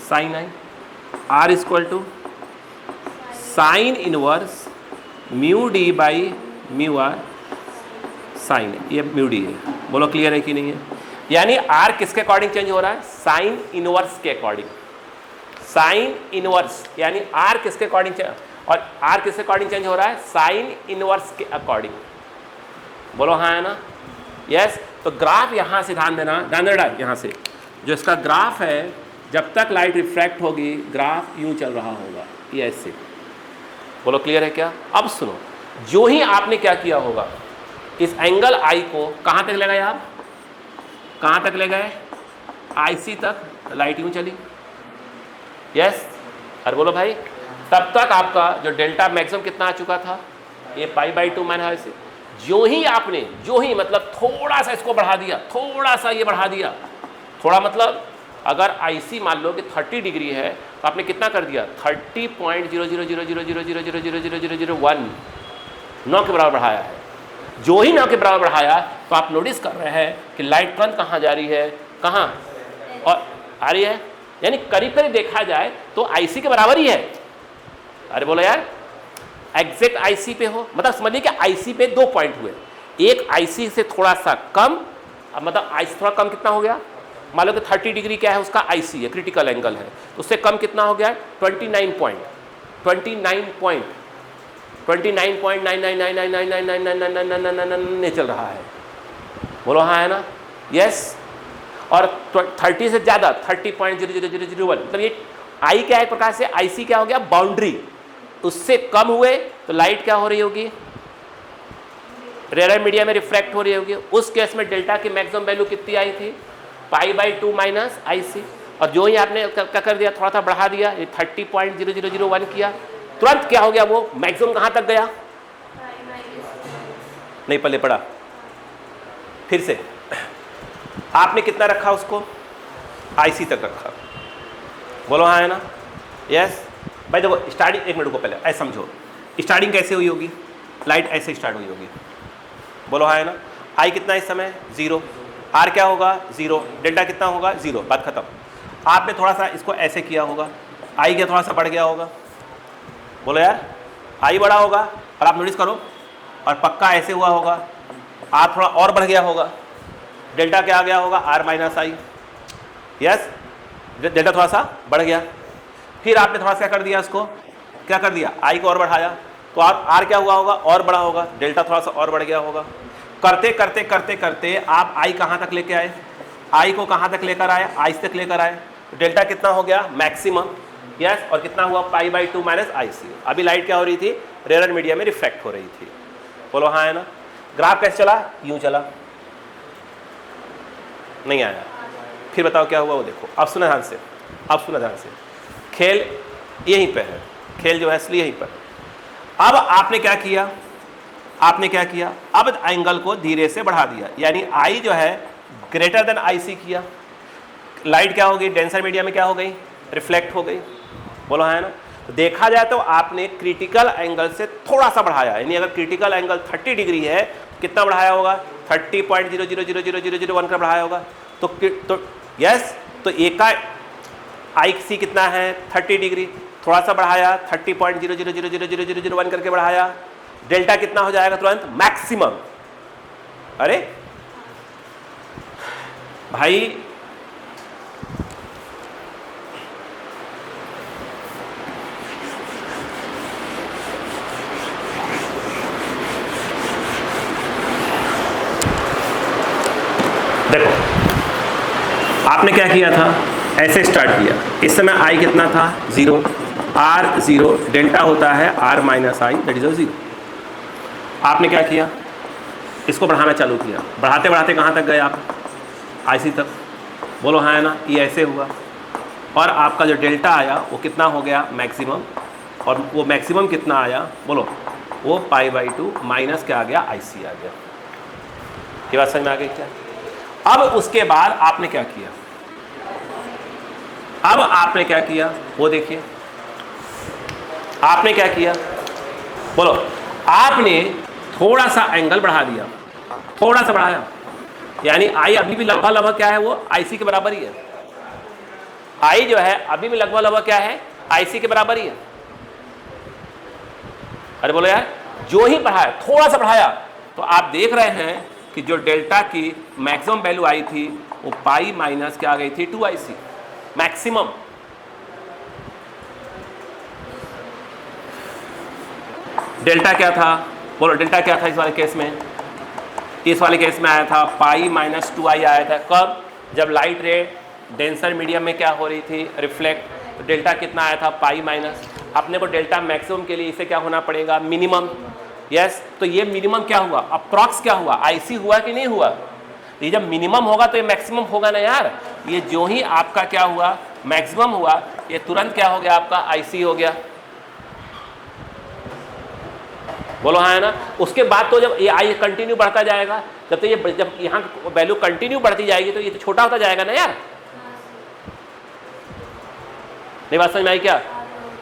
sine i, r equal to sine inverse mu d by mu r sine, ये म्यू डी है। बोलो क्लियर है कि नहीं है। यानी आर किसके अकॉर्डिंग चेंज हो रहा है, साइन इनवर्स के अकॉर्डिंग। साइन इनवर्स यानी आर किसके अकॉर्डिंग, और आर किसके अकॉर्डिंग चेंज हो रहा है, साइन इनवर्स के अकॉर्डिंग। बोलो हाँ है ना। यस, तो ग्राफ यहाँ से ध्यान देना, ध्यान देना, यहाँ से जो इसका ग्राफ है, जब तक लाइट रिफ्रैक्ट होगी ग्राफ यूं चल रहा होगा, ये ऐसे। बोलो क्लियर है क्या। अब सुनो, जो ही आपने क्या किया होगा, इस एंगल आई को कहाँ तक ले गए आप, कहाँ तक ले गए, IC तक, लाइट यूं चली। यस, अरे बोलो भाई, तब तक आपका जो डेल्टा मैक्सिमम कितना आ चुका था, ये π/2 माइनस IC। जो ही आपने, जो ही मतलब थोड़ा सा इसको बढ़ा दिया, थोड़ा सा ये बढ़ा दिया, थोड़ा मतलब अगर IC मान लो कि 30 डिग्री है तो आपने कितना कर दिया, 30.000000000001 9 के बराबर बढ़ाया है। जो ही 9 के बराबर बढ़ाया तो आप नोटिस कर रहे हैं कि लाइट तुरंत कहाँ जा रही है, कहाँ, और आ रही है, यानी करीब करीब देखा जाए तो IC के बराबर ही है। अरे बोलो यार, एग्जैक्ट IC पे हो, मतलब समझिए कि IC पे 2 पॉइंट हुए, एक IC से थोड़ा सा कम, मतलब IC थोड़ा कम कितना हो गया, मान लो कि 30 डिग्री क्या है उसका IC है, क्रिटिकल एंगल है, तो उससे कम कितना हो गया, 29.9999999999 चल रहा है। बोलो हाँ है ना। यस, और 30 से ज़्यादा 30.00001, मतलब ये आई क्या है, एक प्रकार से IC क्या हो गया, बाउंड्री, उससे कम हुए तो लाइट क्या हो रही होगी, रेयर मीडिया में रिफ्रैक्ट हो रही होगी। उस केस में डेल्टा की मैक्सिमम वैल्यू कितनी आई थी, π/2 माइनस IC, और जो ही आपने क्या कर दिया, थोड़ा सा बढ़ा दिया, ये 30.0001 किया, तुरंत क्या हो गया, वो मैक्सिमम कहाँ तक गया, नहीं पल्ले पड़ा। फिर से आपने कितना रखा उसको, IC तक रखा। बोलो हाँ है ना। यस भाई, देखो स्टार्टिंग, एक मिनट को पहले ऐसे समझो, स्टार्टिंग कैसे हुई होगी, लाइट ऐसे स्टार्ट हुई होगी। बोलो हाँ है ना। आई कितना इस समय 0, आर क्या होगा 0, डेल्टा कितना होगा 0, बात खत्म। आपने थोड़ा सा इसको ऐसे किया होगा, आई क्या थोड़ा सा बढ़ गया होगा। बोलो यार, आई बढ़ा होगा, और आप नोटिस करो, और पक्का ऐसे हुआ होगा, आर थोड़ा और बढ़ गया होगा, डेल्टा क्या आ गया होगा, r minus i. Yes, delta थोड़ा सा बढ़ गया, फिर आपने थोड़ा सा क्या कर दिया, इसको क्या कर दिया, आई को और बढ़ाया, तो आर क्या हुआ होगा, और बड़ा होगा, डेल्टा थोड़ा सा और बढ़ गया होगा। करते करते करते करते आप आई कहाँ तक लेके आए, आई को कहाँ तक लेकर आए, आई तक लेकर आए, तो डेल्टा कितना हो गया, मैक्सिमम। यस, और कितना हुआ, π/2 माइनस IC। अभी लाइट क्या हो रही थी, रेयर मीडिया में रिफ्रैक्ट हो रही थी। बोलो हाँ है ना। ग्राफ कैसे चला, यूं चला, नहीं आया। फिर बताओ क्या हुआ, वो देखो। अब सुना ध्यान से, अब सुना ध्यान से, खेल यहीं पे है, खेल जो है इसलिए यहीं पर। अब आपने क्या किया, आपने क्या किया, अब एंगल को धीरे से बढ़ा दिया, यानी आई जो है ग्रेटर देन IC किया, लाइट क्या हो गई, डेंसर मीडिया में क्या हो गई, रिफ्लेक्ट हो गई। बोलो है ना। तो देखा जाए तो आपने क्रिटिकल एंगल से थोड़ा सा बढ़ाया, यानी अगर क्रिटिकल एंगल 30 डिग्री है, कितना बढ़ाया होगा, 30.000001 का बढ़ाया होगा। तो यस, तो एक का IC कितना है 30 डिग्री, थोड़ा सा बढ़ाया 30.000001 करके बढ़ाया, डेल्टा कितना हो जाएगा तुरंत, मैक्सिमम। अरे भाई, देखो आपने क्या किया था, ऐसे स्टार्ट किया, इस समय आई कितना था 0, आर 0, डेल्टा होता है r minus i, that is 0। आपने क्या किया, इसको बढ़ाना चालू किया, बढ़ाते बढ़ाते कहाँ तक गए आप, IC तक। बोलो हाँ है ना। ये ऐसे हुआ, और आपका जो डेल्टा आया वो कितना हो गया मैक्सिमम, और वो मैक्सिमम कितना आया बोलो, वो π/2 माइनस क्या आ गया, IC आ गया। ये बात समझ में आ गई क्या? अब उसके बाद आपने क्या किया, अब आपने क्या किया वो देखिए, आपने क्या किया बोलो, आपने थोड़ा सा एंगल बढ़ा दिया, थोड़ा सा बढ़ाया, यानी I अभी भी लगभग लगभग क्या है, वो IC के बराबर ही है। I जो है अभी भी लगभग लगभग क्या है, IC के बराबर ही है। अरे बोलो यार, जो ही बढ़ाया, थोड़ा सा बढ़ाया, तो आप देख रहे हैं कि जो डेल्टा की मैक्सिमम वैल्यू आई थी वो पाई माइनस क्या आ गई थी, 2IC मैक्सिमम। डेल्टा क्या था बोलो, डेल्टा क्या था इस वाले केस में, इस वाले केस में आया था पाई माइनस 2I आया था। कब? जब लाइट रे डेंसर मीडियम में क्या हो रही थी, रिफ्लेक्ट, तो डेल्टा कितना आया था, पाई माइनस। अपने को डेल्टा मैक्सिमम के लिए इसे क्या होना पड़ेगा, मिनिमम। यस, तो ये मिनिमम क्या हुआ, अप्रॉक्स क्या हुआ, IC हुआ कि नहीं हुआ? ये जब मिनिमम होगा तो ये मैक्सिमम होगा ना यार। ये जो ही आपका क्या हुआ, मैक्सिमम हुआ, ये तुरंत क्या हो गया, आपका IC हो गया। बोलो हाँ है ना। उसके बाद तो जब ये आई कंटिन्यू बढ़ता जाएगा, जब तो ये जब यहाँ वैल्यू कंटिन्यू बढ़ती जाएगी तो ये तो छोटा होता जाएगा ना यार। नहीं बात समझ में आई क्या?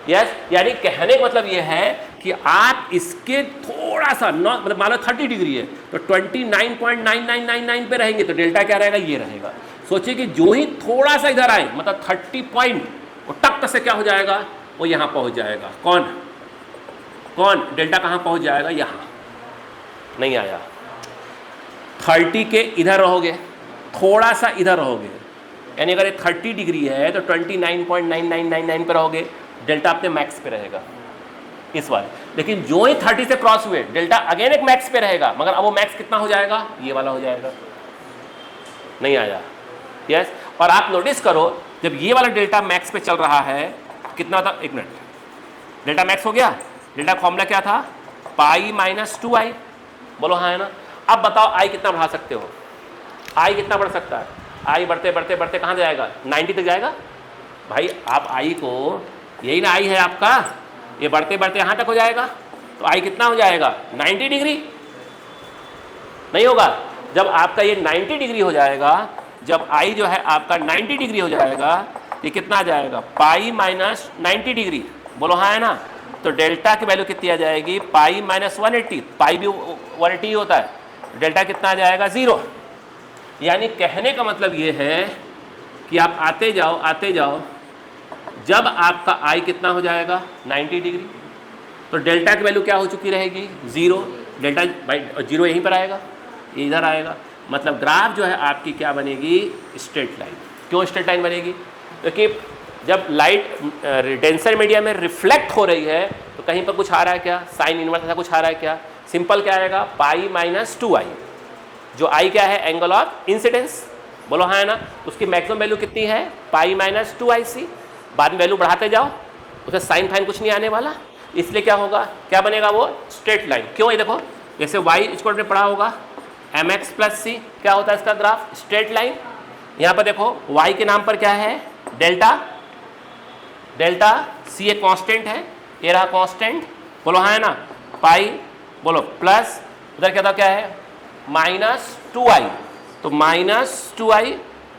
यस, यानी कहने का मतलब ये है कि आप इसके थोड़ा सा मतलब मान लो 30 डिग्री है तो 29.9999 पे रहेंगे तो डेल्टा क्या रहेगा, ये रहेगा। सोचिए कि जो ही थोड़ा सा इधर आए, मतलब 30 पॉइंट, वो टक से क्या हो जाएगा, वो यहाँ पहुँच जाएगा। कौन कौन डेल्टा कहाँ पहुँच जाएगा, यहाँ। नहीं आया। 30 के इधर रहोगे, थोड़ा सा इधर रहोगे, यानी अगर ये 30 डिग्री है तो 29.9999 पे रहोगे, डेल्टा अपने मैक्स पे रहेगा इस वाले। लेकिन जो ही 30 से क्रॉस हुए डेल्टा अगेन एक मैक्स पे रहेगा, मगर अब वो मैक्स कितना हो जाएगा, ये वाला हो जाएगा। नहीं आया। यस, और आप नोटिस करो जब ये वाला डेल्टा मैक्स पे चल रहा है, कितना था, एक मिनट, डेल्टा मैक्स हो गया। डेल्टा फॉर्मूला क्या था, पाई माइनस 2I। बोलो हाँ है ना। अब बताओ I कितना बढ़ा सकते हो, I कितना बढ़ सकता है? I बढ़ते बढ़ते बढ़ते कहाँ जाएगा, 90 तक जाएगा। भाई आप I को, यही ना I है आपका, ये बढ़ते बढ़ते यहाँ तक हो जाएगा, तो I कितना हो जाएगा, 90 डिग्री। नहीं होगा। जब आपका ये 90 डिग्री हो जाएगा, जब I जो है आपका 90 डिग्री हो जाएगा, ये कितना आ जाएगा, पाई माइनस 90 डिग्री। बोलो हाँ है ना। तो डेल्टा की वैल्यू कितनी आ जाएगी, पाई माइनस 180, पाई भी 180 होता है, डेल्टा कितना आ जाएगा, 0। यानी कहने का मतलब ये है कि आप आते जाओ, जब आपका I कितना हो जाएगा, 90 डिग्री, तो डेल्टा की वैल्यू क्या हो चुकी रहेगी, 0। डेल्टा भाई 0 यहीं पर आएगा, ये इधर आएगा। मतलब ग्राफ जो है आपकी क्या बनेगी, स्ट्रेट लाइन। क्यों स्ट्रेट लाइन बनेगी? क्योंकि जब लाइट डेंसर मीडिया में रिफ्लेक्ट हो रही है तो कहीं पर कुछ आ रहा है क्या, साइन इनवर्स ऐसा कुछ आ रहा है क्या? सिंपल क्या आएगा, पाई माइनस 2I। जो I क्या है, एंगल ऑफ इंसिडेंस। बोलो हाँ है ना। उसकी मैक्सिमम वैल्यू कितनी है, पाई माइनस 2IC। बाद में वैल्यू बढ़ाते जाओ, उसे साइन फाइन कुछ नहीं आने वाला, इसलिए क्या होगा, क्या बनेगा, वो स्ट्रेट लाइन। क्यों? ये देखो, जैसे Y इसको आपने पढ़ा होगा, mx प्लस c, क्या होता है इसका ग्राफ, स्ट्रेट लाइन। यहाँ पर देखो Y के नाम पर क्या है, डेल्टा, डेल्टा C एक कांस्टेंट है, ये रहा कांस्टेंट। बोलो हाँ है ना। पाई बोलो प्लस, उधर क्या था, क्या है, माइनस 2I। तो माइनस 2I,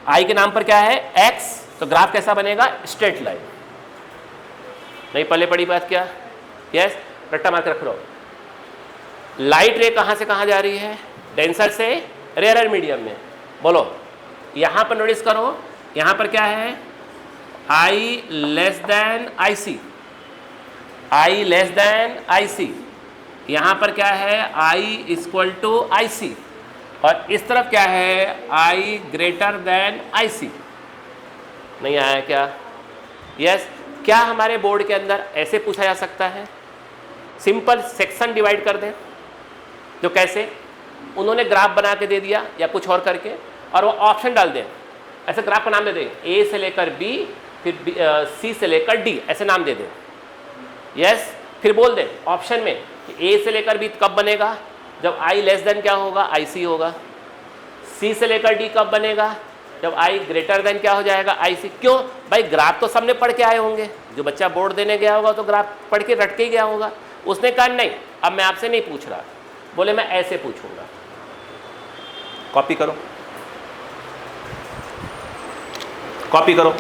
I के नाम पर क्या है, x। तो ग्राफ कैसा बनेगा, स्ट्रेट लाइन। नहीं पहले पड़ी बात क्या? यस, रट्टा मार के रख लो। लाइट रे कहाँ से कहाँ जा रही है, डेंसर से रेयर मीडियम में। बोलो यहाँ पर नोटिस करो, यहाँ पर क्या है, I less than IC, I less than IC। यहाँ पर क्या है, I इक्वल टू IC, और इस तरफ क्या है, I ग्रेटर देन IC। नहीं आया क्या? यस। क्या हमारे बोर्ड के अंदर ऐसे पूछा जा सकता है, सिंपल सेक्शन डिवाइड कर दें, जो कैसे उन्होंने ग्राफ बना के दे दिया या कुछ और करके, और वो ऑप्शन डाल दें, ऐसे ग्राफ का नाम दे दें, A से लेकर B, फिर C से लेकर D, ऐसे नाम दे दें। यस, फिर बोल दें ऑप्शन में कि A से लेकर B कब बनेगा, जब I लेस देन क्या होगा, IC होगा। C से लेकर D कब बनेगा, जब आई ग्रेटर देन क्या हो जाएगा आई सी। क्यों भाई, ग्राफ तो सबने पढ़ के आए होंगे, जो बच्चा बोर्ड देने गया होगा तो ग्राफ पढ़ के रट के ही गया होगा। उसने कहा नहीं अब मैं आपसे नहीं पूछ रहा, बोले मैं ऐसे पूछूंगा। कॉपी करो, कॉपी करो।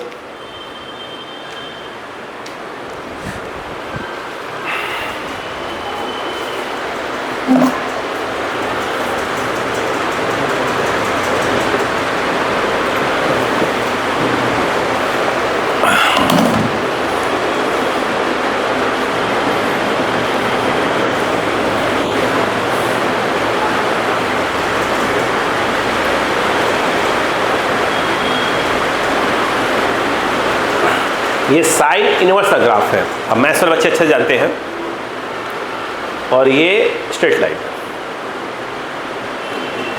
ये साइन इनवर्स का ग्राफ है, अब मैथ्स वाले बच्चे अच्छे जानते हैं। और ये स्ट्रेट लाइन,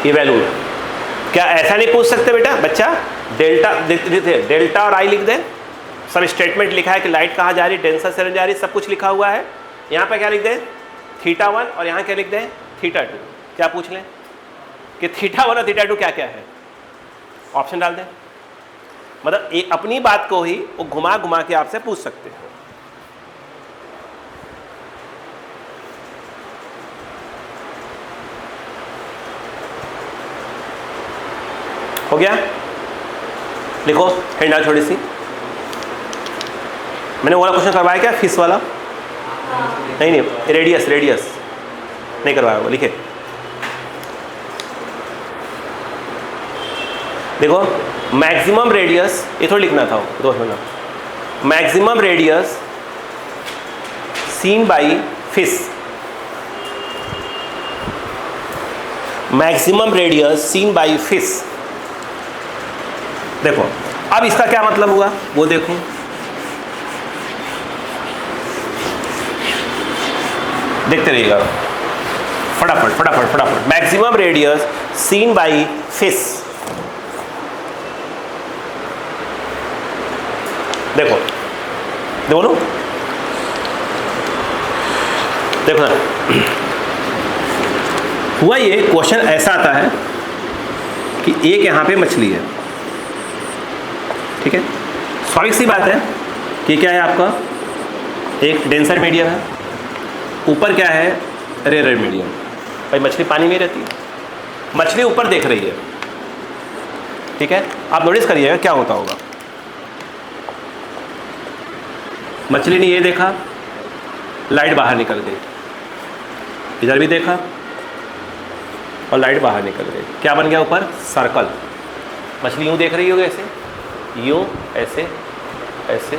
ये वैल्यू। क्या ऐसा नहीं पूछ सकते बेटा बच्चा, डेल्टा डेल्टा और आई लिख दे, सब स्टेटमेंट लिखा है कि लाइट कहाँ जा रही है, डेंसर से जा रही है, सब कुछ लिखा हुआ है। यहाँ पे क्या लिख दे θ1 और यहाँ क्या लिख दे θ2। क्या पूछ लें कि θ1 और θ2 क्या क्या है, ऑप्शन डाल दें। मतलब एक अपनी बात को ही वो घुमा घुमा के आपसे पूछ सकते हैं। हो गया, लिखो हैंड आउट थोड़ी सी। मैंने वो वाला क्वेश्चन करवाया क्या, फिश वाला? नहीं, रेडियस नहीं करवाया, वो लिखे। देखो मैक्सिमम रेडियस, ये थोड़ा लिखना था, दो होना। Maximum radius scene by fish, maximum radius scene by fish. देखो अब इसका क्या मतलब हुआ वो देखो। देखते रहिएगा फटाफट फटाफट फटाफट। Maximum radius scene by fish, देखो दोनों देखो ना। हुआ ये क्वेश्चन ऐसा आता है कि एक यहाँ पे मछली है, ठीक है। स्वाभाविक सी बात है कि क्या है आपका एक डेंसर मीडियम है, ऊपर क्या है रेयर मीडियम। भाई मछली पानी में रहती है, मछली ऊपर देख रही है, ठीक है। आप नोटिस करिएगा क्या होता होगा। मछली ने ये देखा, लाइट बाहर निकल गई, इधर भी देखा और लाइट बाहर निकल गई। क्या बन गया ऊपर सर्कल। मछली यूँ देख रही होगी ऐसे, यूँ ऐसे ऐसे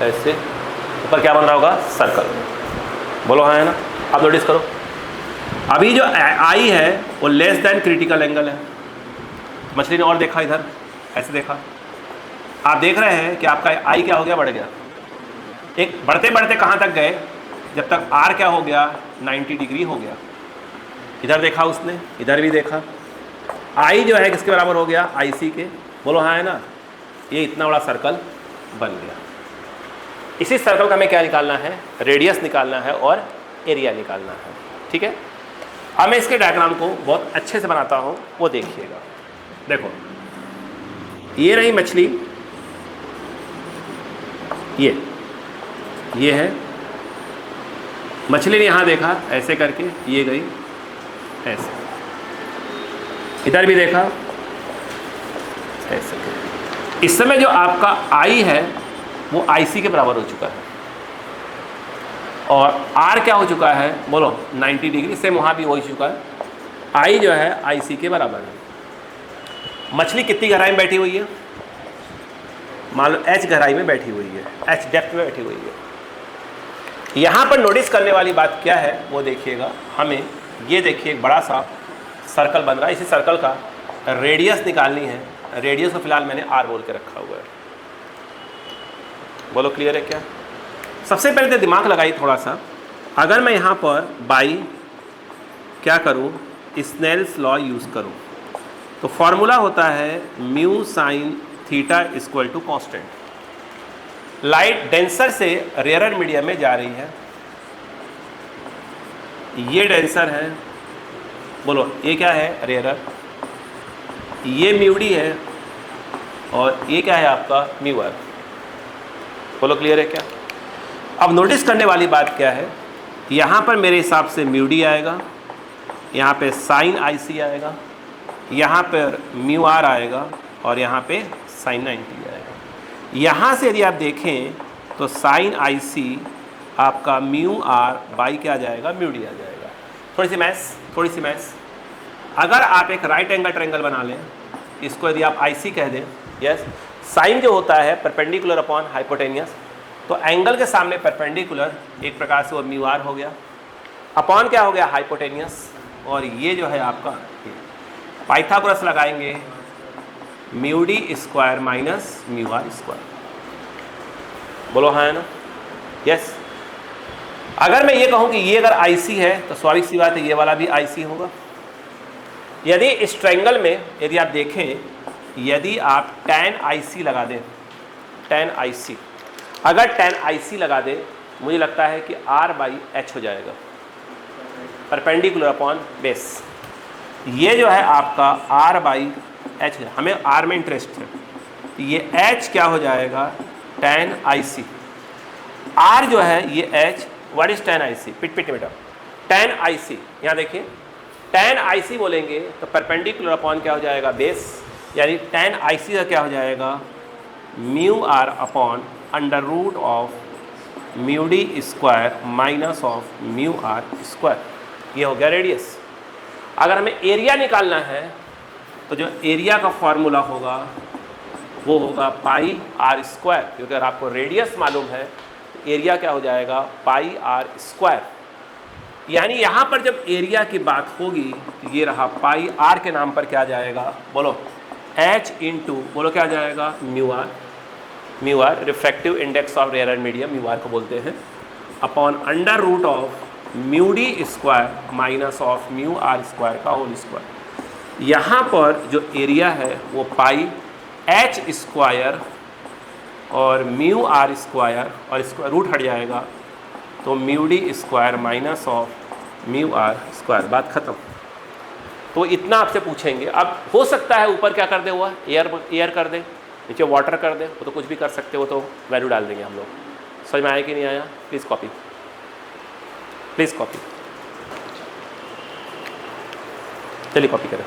ऐसे, ऊपर क्या बन रहा होगा सर्कल। बोलो हाँ है ना। आप नोटिस करो अभी जो आई है वो लेस देन क्रिटिकल एंगल है। मछली ने और देखा, इधर ऐसे देखा। आप देख रहे हैं कि आपका आई क्या हो गया, बढ़ गया। एक बढ़ते बढ़ते कहाँ तक गए, जब तक आर क्या हो गया 90 डिग्री हो गया। इधर देखा उसने, इधर भी देखा। आई जो है किसके बराबर हो गया, आई सी के। बोलो हाँ है ना। ये इतना बड़ा सर्कल बन गया। इसी सर्कल का हमें क्या निकालना है, रेडियस निकालना है और एरिया निकालना है, ठीक है। अब मैं इसके डायग्राम को बहुत अच्छे से बनाता हूँ, वो देखिएगा। देखो ये रही मछली, ये है मछली ने यहाँ देखा ऐसे करके, ये गई ऐसे, इधर भी देखा ऐसे। इस समय जो आपका आई है वो IC के बराबर हो चुका है और R क्या हो चुका है, बोलो 90 डिग्री। सेम वहाँ भी हो चुका है। I जो है IC के बराबर है। मछली कितनी गहराई में बैठी हुई है, मान लो H गहराई में बैठी हुई है, H डेप्थ में बैठी हुई है। यहाँ पर नोटिस करने वाली बात क्या है वो देखिएगा। हमें ये देखिए एक बड़ा सा सर्कल बन रहा है, इसी सर्कल का रेडियस निकालनी है। रेडियस को फिलहाल मैंने R बोल के रखा हुआ है। बोलो क्लियर है क्या। सबसे पहले तो दिमाग लगाइए थोड़ा सा। अगर मैं यहाँ पर बाई क्या करूँ, स्नेल्स लॉ यूज़ करूँ, तो फॉर्मूला होता है mu sine theta equal to constant. Light denser से रेयर मीडियम में जा रही है, ये डेंसर है, बोलो ये क्या है रेयर, ये म्यू डी है, और ये क्या है आपका म्यू आर। बोलो क्लियर है क्या? अब नोटिस करने वाली बात क्या है, यहाँ पर मेरे हिसाब से म्यू डी आएगा, यहाँ पे साइन आई सी आएगा, यहाँ पर म्यू आर आएगा और यहाँ पे साइन 90 आएगा। यहाँ से यदि आप देखें तो साइन आई सी आपका म्यू आर बाई क्या आ जाएगा, म्यू डी आ जाएगा। थोड़ी सी मैथ्स, अगर आप एक राइट एंगल ट्रायंगल बना लें, इसको यदि आप आई सी कह दें, यस, साइन जो होता है परपेंडिकुलर अपॉन हाइपोटेनियस, तो एंगल के सामने परपेंडिकुलर एक प्रकार से वो म्यू आर हो गया, अपॉन क्या हो गया, हाइपोटेनियस, और ये जो है आपका पाइथागोरस लगाएंगे, mu d square minus mu r square. बोलो हाँ है ना, यस। अगर मैं ये कहूँ कि ये अगर आई सी है तो स्वाभाविक सी बात है ये वाला भी आई सी होगा। यदि इस ट्रायंगल में यदि आप देखें, यदि आप tan IC लगा दें, tan IC, अगर tan IC लगा दें, मुझे लगता है कि R/H हो जाएगा, परपेंडिकुलर अपॉन बेस। ये जो है आपका R/H है, हमें R में इंटरेस्ट है, तो ये H क्या हो जाएगा, tan IC। R जो है ये H, what is tan IC, पिट बेटा, tan IC, यहाँ देखिए tan IC बोलेंगे तो परपेंडिकुलर अपॉन क्या हो जाएगा, बेस, यानी tan IC का क्या हो जाएगा, mu r upon under root of mu d square minus of mu r square. ये हो गया रेडियस। अगर हमें एरिया निकालना है तो जो एरिया का फॉर्मूला होगा वो होगा पाई आर स्क्वायर, क्योंकि अगर आपको रेडियस मालूम है तो एरिया क्या हो जाएगा, पाई आर स्क्वायर। यानी यहाँ पर जब एरिया की बात होगी तो ये रहा पाई आर के नाम पर क्या जाएगा, बोलो H इंटू, बोलो क्या जाएगा, mu r refractive index of rare medium, mu r को बोलते हैं, upon under root of mu d square minus of mu r square का होल स्क्वायर। यहाँ पर जो एरिया है वो पाई H स्क्वायर और म्यू आर स्क्वायर, और स्क्वायर रूट हट जाएगा तो mu d square minus of mu r square. बात खत्म। तो इतना आपसे पूछेंगे। अब हो सकता है ऊपर क्या कर दे, हुआ एयर कर दे, नीचे वाटर कर दे, वो तो कुछ भी कर सकते हो, तो वैल्यू डाल देंगे हम लोग। समझ में आया कि नहीं आया? प्लीज़ कॉपी, चलिए कॉपी करें।